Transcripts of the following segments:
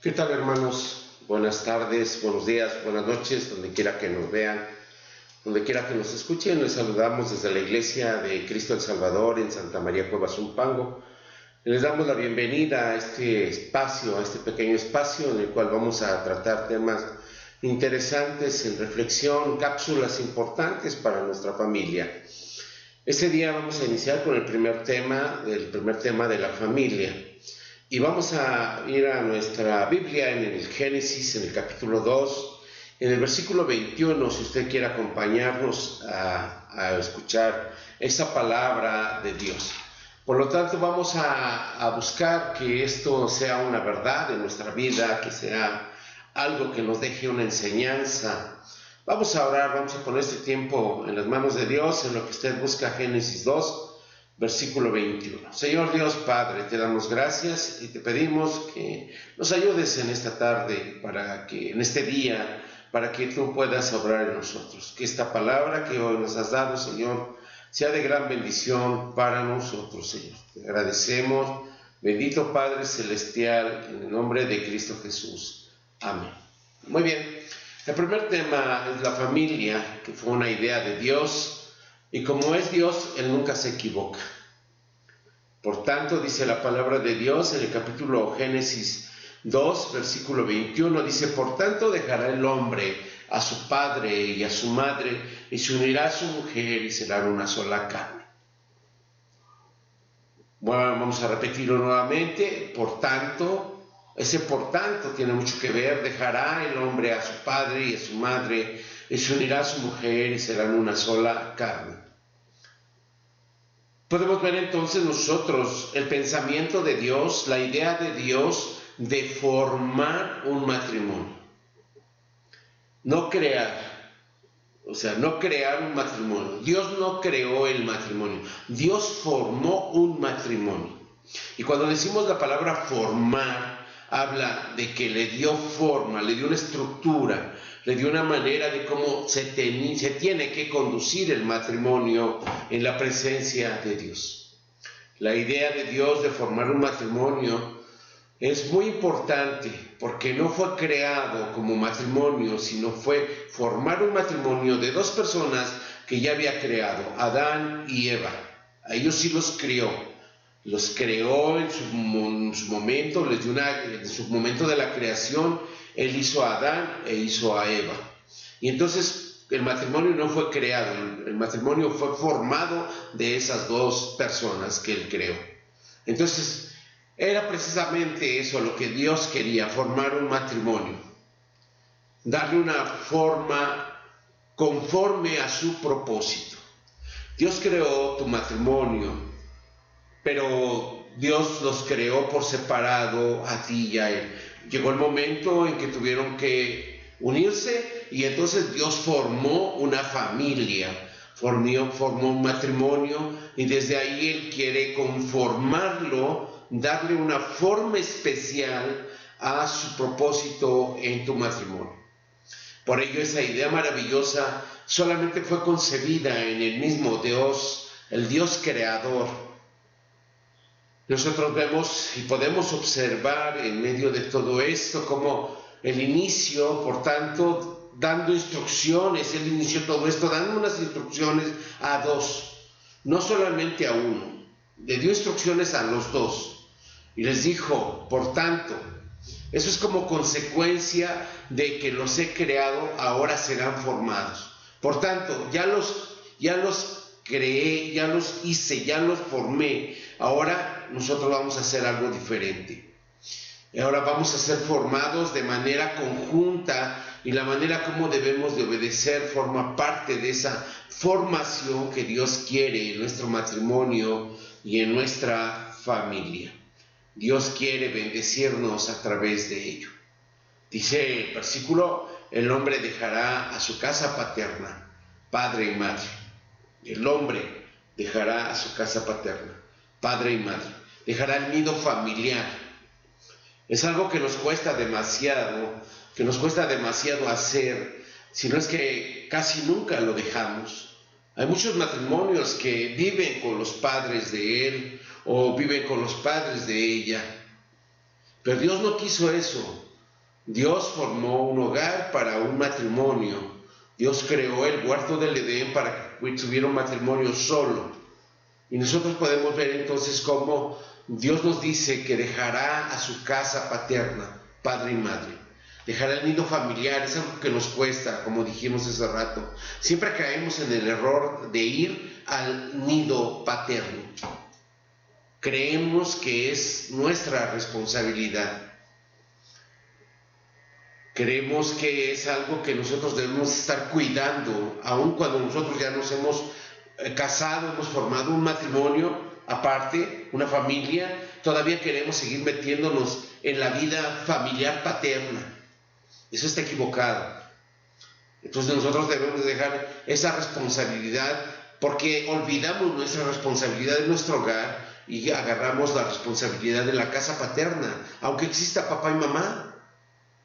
¿Qué tal, hermanos? Buenas tardes, buenos días, buenas noches, donde quiera que nos vean, donde quiera que nos escuchen. Les saludamos desde la Iglesia de Cristo el Salvador en Santa María Cueva Zumpango. Les damos la bienvenida a este espacio, a este pequeño espacio en el cual vamos a tratar temas interesantes en reflexión, cápsulas importantes para nuestra familia. Este día vamos a iniciar con el primer tema de la familia. Y vamos a ir a nuestra Biblia en el Génesis, en el capítulo 2, en el versículo 21, si usted quiere acompañarnos a escuchar esa palabra de Dios. Por lo tanto, vamos a buscar que esto sea una verdad en nuestra vida, que sea algo que nos deje una enseñanza. Vamos a orar, vamos a poner este tiempo en las manos de Dios, en lo que usted busca Génesis 2, versículo 21. Señor Dios Padre, te damos gracias y te pedimos que nos ayudes en esta tarde, en este día, para que tú puedas obrar en nosotros. Que esta palabra que hoy nos has dado, Señor, sea de gran bendición para nosotros, Señor. Te agradecemos, bendito Padre Celestial, en el nombre de Cristo Jesús. Amén. Muy bien, el primer tema es la familia, que fue una idea de Dios. Y como es Dios, Él nunca se equivoca. Por tanto, dice la palabra de Dios en el capítulo Génesis 2, versículo 21, dice: por tanto dejará el hombre a su padre y a su madre, y se unirá a su mujer, y serán una sola carne. Bueno, vamos a repetirlo nuevamente. Por tanto, ese por tanto tiene mucho que ver. Dejará el hombre a su padre y a su madre, y se unirá a su mujer, y serán una sola carne. Podemos ver entonces nosotros el pensamiento de Dios, la idea de Dios de formar un matrimonio. No crear un matrimonio. Dios no creó el matrimonio. Dios formó un matrimonio. Y cuando decimos la palabra formar, habla de que le dio forma, le dio una estructura, le dio una manera de cómo se tiene que conducir el matrimonio en la presencia de Dios. La idea de Dios de formar un matrimonio es muy importante, porque no fue creado como matrimonio, sino fue formar un matrimonio de dos personas que ya había creado, Adán y Eva. A ellos sí los creó. Los creó en su momento, en su momento de la creación. Él hizo a Adán e hizo a Eva. Y entonces el matrimonio no fue creado, el matrimonio fue formado de esas dos personas que él creó. Entonces era precisamente eso lo que Dios quería: formar un matrimonio, darle una forma conforme a su propósito. Dios creó tu matrimonio, pero Dios los creó por separado a ti y a él. Llegó el momento en que tuvieron que unirse, y entonces Dios formó una familia, formó un matrimonio, y desde ahí Él quiere conformarlo, darle una forma especial a su propósito en tu matrimonio. Por ello, esa idea maravillosa solamente fue concebida en el mismo Dios, el Dios creador. Nosotros vemos y podemos observar en medio de todo esto como el inicio, por tanto, dando instrucciones. Él inició todo esto dando unas instrucciones a dos, no solamente a uno. Le dio instrucciones a los dos y les dijo: por tanto. Eso es como consecuencia de que los he creado, ahora serán formados. Por tanto, ya los creé, ya los hice, ya los formé. Ahora nosotros vamos a hacer algo diferente. Ahora vamos a ser formados de manera conjunta, y la manera como debemos de obedecer forma parte de esa formación que Dios quiere en nuestro matrimonio y en nuestra familia. Dios quiere bendecirnos a través de ello. Dice el versículo: el hombre dejará a su casa paterna, padre y madre. El hombre dejará a su casa paterna, padre y madre. Dejará el nido familiar. Es algo que nos cuesta demasiado hacer, si no es que casi nunca lo dejamos. Hay muchos matrimonios que viven con los padres de él o viven con los padres de ella, pero Dios no quiso eso. Dios formó un hogar para un matrimonio. Dios creó el huerto del Edén para que tuviera un matrimonio solo. Y nosotros podemos ver entonces cómo Dios nos dice que dejará a su casa paterna, padre y madre. Dejará el nido familiar, es algo que nos cuesta, como dijimos hace rato. Siempre caemos en el error de ir al nido paterno. Creemos que es nuestra responsabilidad. Creemos que es algo que nosotros debemos estar cuidando, aun cuando nosotros ya nos hemos casado, hemos formado un matrimonio aparte, una familia, todavía queremos seguir metiéndonos en la vida familiar paterna. Eso está equivocado. Entonces nosotros debemos dejar esa responsabilidad porque olvidamos nuestra responsabilidad de nuestro hogar y agarramos la responsabilidad de la casa paterna, aunque exista papá y mamá.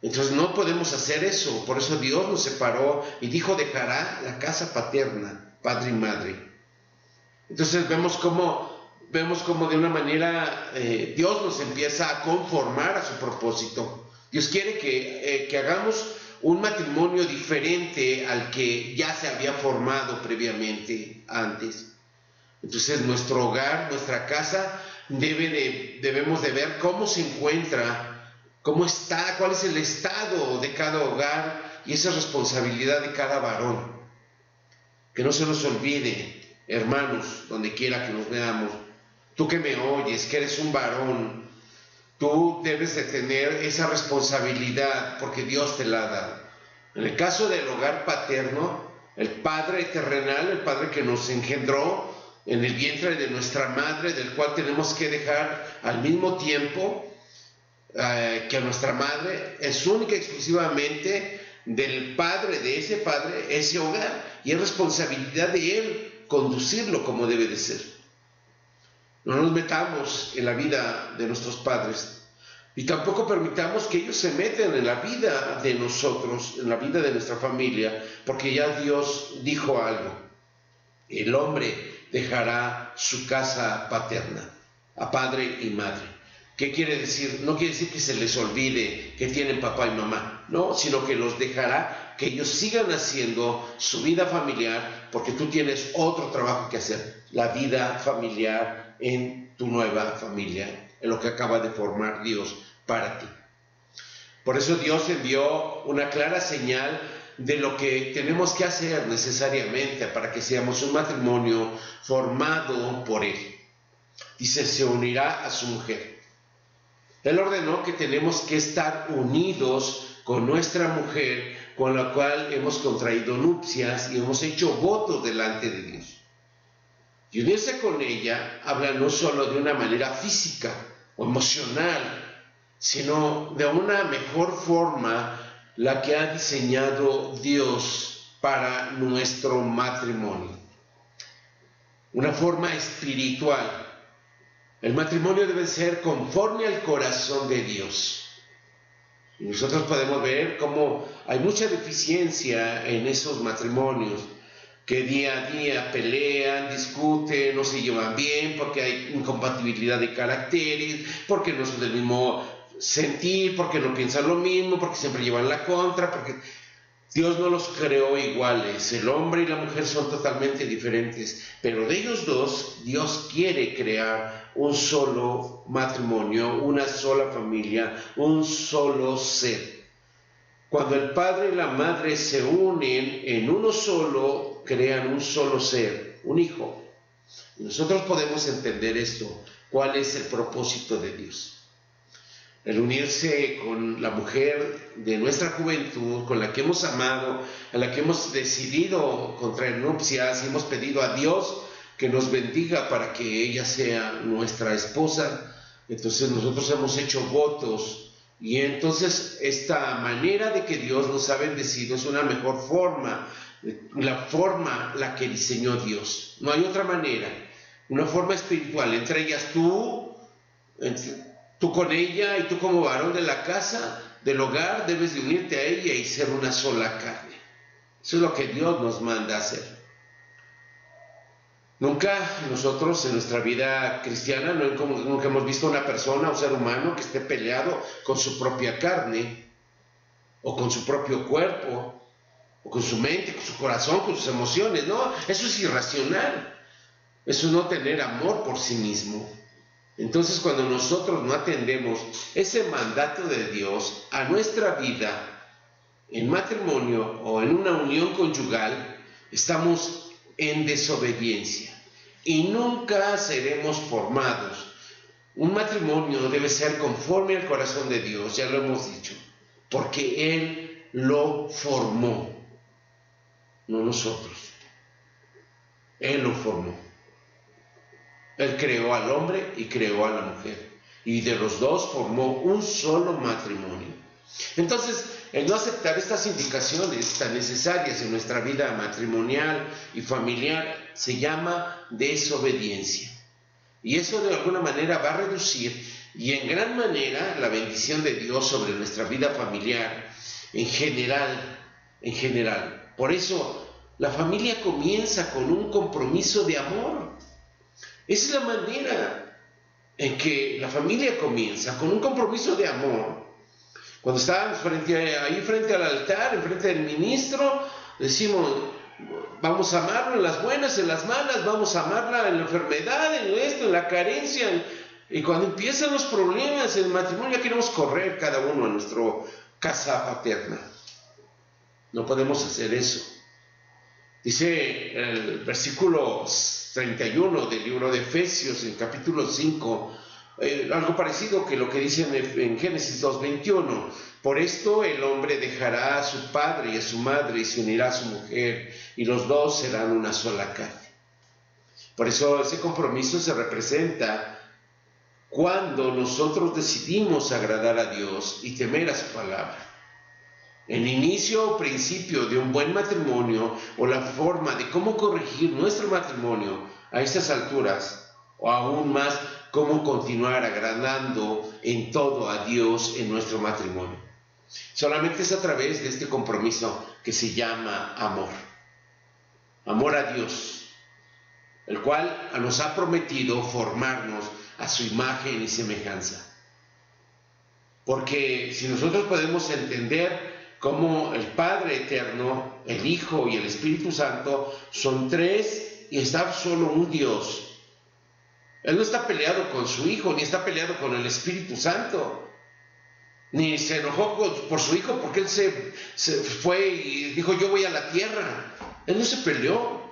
Entonces no podemos hacer eso, por eso Dios nos separó y dijo dejará la casa paterna, padre y madre. Entonces vemos cómo de una manera Dios nos empieza a conformar a su propósito. Dios quiere que hagamos un matrimonio diferente al que ya se había formado previamente antes. Entonces nuestro hogar, nuestra casa, debemos de ver cómo se encuentra, cómo está, cuál es el estado de cada hogar y esa responsabilidad de cada varón. Que no se nos olvide, hermanos, donde quiera que nos veamos, tú que me oyes, que eres un varón, tú debes de tener esa responsabilidad porque Dios te la ha dado. En el caso del hogar paterno, el Padre terrenal, el Padre que nos engendró en el vientre de nuestra madre, del cual tenemos que dejar al mismo tiempo que a nuestra madre, es única y exclusivamente del padre, de ese padre, ese hogar, y es responsabilidad de él conducirlo como debe de ser. No nos metamos en la vida de nuestros padres y tampoco permitamos que ellos se metan en la vida de nosotros, en la vida de nuestra familia, porque ya Dios dijo algo: el hombre dejará su casa paterna, a padre y madre. ¿Qué quiere decir? No quiere decir que se les olvide que tienen papá y mamá, no, sino que los dejará, que ellos sigan haciendo su vida familiar, porque tú tienes otro trabajo que hacer, la vida familiar en tu nueva familia, en lo que acaba de formar Dios para ti. Por eso Dios envió una clara señal de lo que tenemos que hacer necesariamente para que seamos un matrimonio formado por Él. Dice, se unirá a su mujer. Él ordenó que tenemos que estar unidos con nuestra mujer, con la cual hemos contraído nupcias y hemos hecho votos delante de Dios. Y unirse con ella habla no solo de una manera física o emocional, sino de una mejor forma la que ha diseñado Dios para nuestro matrimonio. Una forma espiritual. El matrimonio debe ser conforme al corazón de Dios. Y nosotros podemos ver cómo hay mucha deficiencia en esos matrimonios, que día a día pelean, discuten, no se llevan bien, porque hay incompatibilidad de caracteres, porque no son del mismo sentir, porque no piensan lo mismo, porque siempre llevan la contra, porque Dios no los creó iguales. El hombre y la mujer son totalmente diferentes, pero de ellos dos Dios quiere crear un solo matrimonio, una sola familia, un solo ser. Cuando el padre y la madre se unen en uno solo, crean un solo ser, un hijo. Y nosotros podemos entender esto, cuál es el propósito de Dios. El unirse con la mujer de nuestra juventud, con la que hemos amado, a la que hemos decidido contraer nupcias y hemos pedido a Dios que nos bendiga para que ella sea nuestra esposa. Entonces nosotros hemos hecho votos y entonces esta manera de que Dios nos ha bendecido es una mejor forma, la que diseñó Dios. No hay otra manera, una forma espiritual, entre ellas tú con ella y tú como varón de la casa, del hogar, debes de unirte a ella y ser una sola carne. Eso es lo que Dios nos manda a hacer. Nunca nosotros en nuestra vida cristiana nunca hemos visto una persona, un ser humano que esté peleado con su propia carne. o con su propio cuerpo, o con su mente, con su corazón, con sus emociones. No, eso es irracional. Eso es no tener amor por sí mismo. Entonces, cuando nosotros no atendemos ese mandato de Dios a nuestra vida en matrimonio o en una unión conyugal, estamos en desobediencia y nunca seremos formados. Un matrimonio debe ser conforme al corazón de Dios, ya lo hemos dicho, porque Él lo formó, no nosotros. Él lo formó. Él creó al hombre y creó a la mujer, y de los dos formó un solo matrimonio. Entonces, el no aceptar estas indicaciones tan necesarias en nuestra vida matrimonial y familiar se llama desobediencia. Y eso de alguna manera va a reducir y en gran manera la bendición de Dios sobre nuestra vida familiar en general. Por eso la familia comienza con un compromiso de amor. Esa es la manera en que la familia comienza, con un compromiso de amor. Cuando estábamos frente al altar, enfrente del ministro, decimos, vamos a amarlo en las buenas, en las malas, vamos a amarla en la enfermedad, en esto, en la carencia. Y cuando empiezan los problemas en el matrimonio, ya queremos correr cada uno a nuestra casa paterna. No podemos hacer eso. Dice el versículo 31 del libro de Efesios, en capítulo 5, algo parecido que lo que dice en Génesis 2:21. Por esto el hombre dejará a su padre y a su madre y se unirá a su mujer, y los dos serán una sola carne. Por eso ese compromiso se representa cuando nosotros decidimos agradar a Dios y temer a su palabra. El inicio o principio de un buen matrimonio, o la forma de cómo corregir nuestro matrimonio a estas alturas, o aún más, cómo continuar agradando en todo a Dios en nuestro matrimonio. Solamente es a través de este compromiso que se llama amor. Amor a Dios, el cual nos ha prometido formarnos a su imagen y semejanza. Porque si nosotros podemos entender cómo el Padre Eterno, el Hijo y el Espíritu Santo son tres y está solo un Dios. Él no está peleado con su Hijo, ni está peleado con el Espíritu Santo, ni se enojó por su Hijo porque Él se fue y dijo, yo voy a la tierra. Él no se peleó.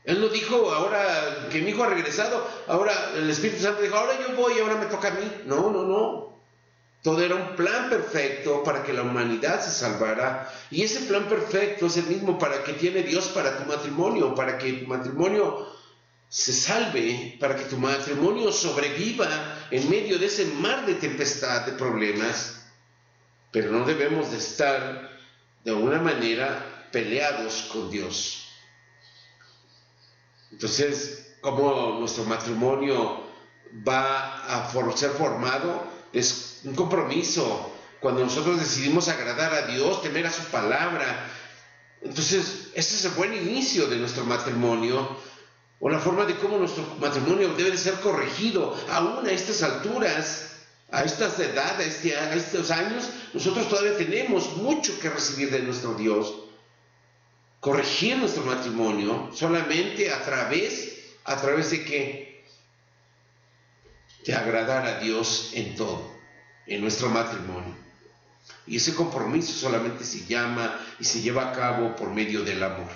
Él no dijo, ahora que mi Hijo ha regresado, ahora el Espíritu Santo dijo, ahora yo voy, ahora me toca a mí. No. Todo era un plan perfecto para que la humanidad se salvara, y ese plan perfecto es el mismo para que tiene Dios para tu matrimonio, para que tu matrimonio se salve, para que tu matrimonio sobreviva en medio de ese mar de tempestad, de problemas. Pero no debemos de estar de alguna manera peleados con Dios. Entonces, ¿cómo nuestro matrimonio va a ser formado? Es un compromiso. Cuando nosotros decidimos agradar a Dios, temer a su palabra, entonces ese es el buen inicio de nuestro matrimonio, o la forma de cómo nuestro matrimonio debe de ser corregido. Aún a estas alturas, a estas edades, a estos años, nosotros todavía tenemos mucho que recibir de nuestro Dios. Corregir nuestro matrimonio solamente a través de qué? De agradar a Dios en todo, en nuestro matrimonio. Y ese compromiso solamente se llama y se lleva a cabo por medio del amor.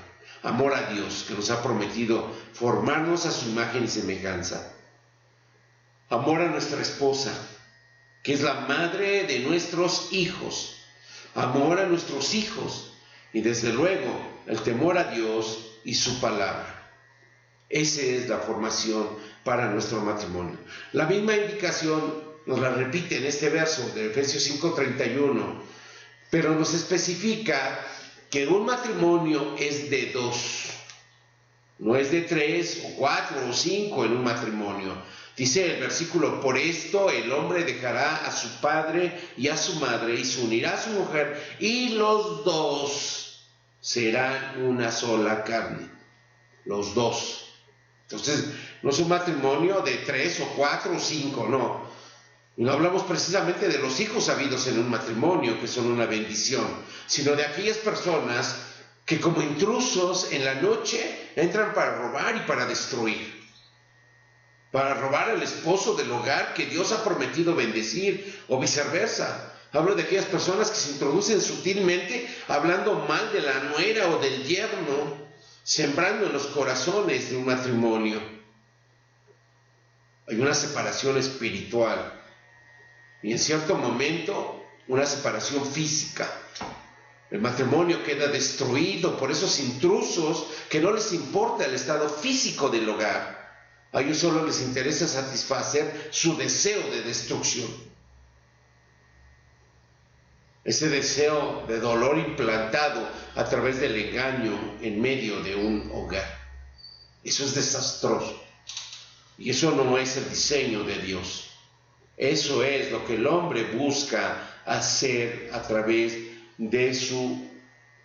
Amor a Dios, que nos ha prometido formarnos a su imagen y semejanza. Amor a nuestra esposa, que es la madre de nuestros hijos. Amor a nuestros hijos. Y desde luego, el temor a Dios y su palabra. Esa es la formación para nuestro matrimonio. La misma indicación nos la repite en este verso de Efesios 5:31, pero nos especifica que un matrimonio es de dos, no es de 3 o 4 o 5 en un matrimonio. Dice el versículo, por esto el hombre dejará a su padre y a su madre y se unirá a su mujer, y los dos serán una sola carne. Los dos. Entonces, no es un matrimonio de 3 o 4 o 5, no. No hablamos precisamente de los hijos habidos en un matrimonio, que son una bendición, sino de aquellas personas que como intrusos en la noche entran para robar y para destruir, para robar al esposo del hogar que Dios ha prometido bendecir, o viceversa. Hablo de aquellas personas que se introducen sutilmente hablando mal de la nuera o del yerno, sembrando en los corazones de un matrimonio. Hay una separación espiritual y en cierto momento una separación física. El matrimonio queda destruido por esos intrusos que no les importa el estado físico del hogar. A ellos solo les interesa satisfacer su deseo de destrucción. Ese deseo de dolor implantado a través del engaño en medio de un hogar. Eso es desastroso. Y eso no es el diseño de Dios. Eso es lo que el hombre busca hacer a través de su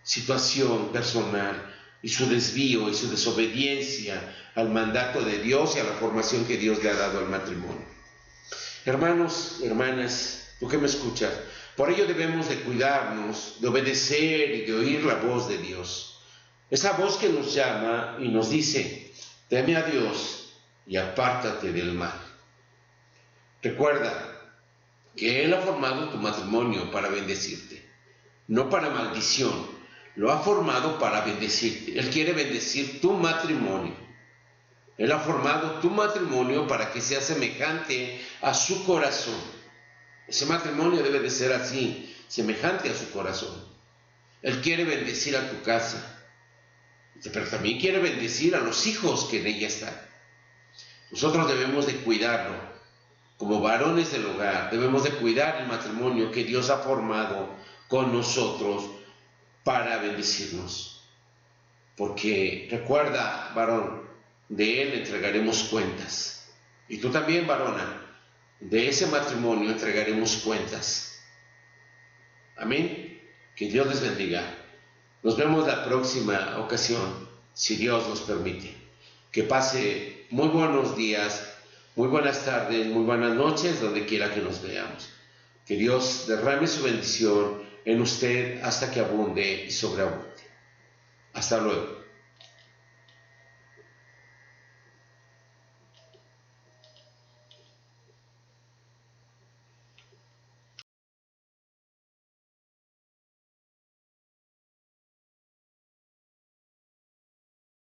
situación personal y su desvío y su desobediencia al mandato de Dios y a la formación que Dios le ha dado al matrimonio. Hermanos, hermanas, tú que me escuchas, por ello debemos de cuidarnos, de obedecer y de oír la voz de Dios. Esa voz que nos llama y nos dice, teme a Dios y apártate del mal. Recuerda que Él ha formado tu matrimonio para bendecirte, no para maldición. Lo ha formado para bendecirte. Él quiere bendecir tu matrimonio. Él ha formado tu matrimonio para que sea semejante a su corazón. Ese matrimonio debe de ser así, semejante a su corazón. Él quiere bendecir a tu casa, pero también quiere bendecir a los hijos que en ella están. Nosotros debemos de cuidarlo. Como varones del hogar, debemos de cuidar el matrimonio que Dios ha formado con nosotros para bendecirnos. Porque recuerda, varón, de él entregaremos cuentas. Y tú también, varona, de ese matrimonio entregaremos cuentas. Amén. Que Dios les bendiga. Nos vemos la próxima ocasión, si Dios nos permite. Que pase muy buenos días, muy buenas tardes, muy buenas noches, donde quiera que nos veamos. Que Dios derrame su bendición en usted hasta que abunde y sobreabunde. Hasta luego.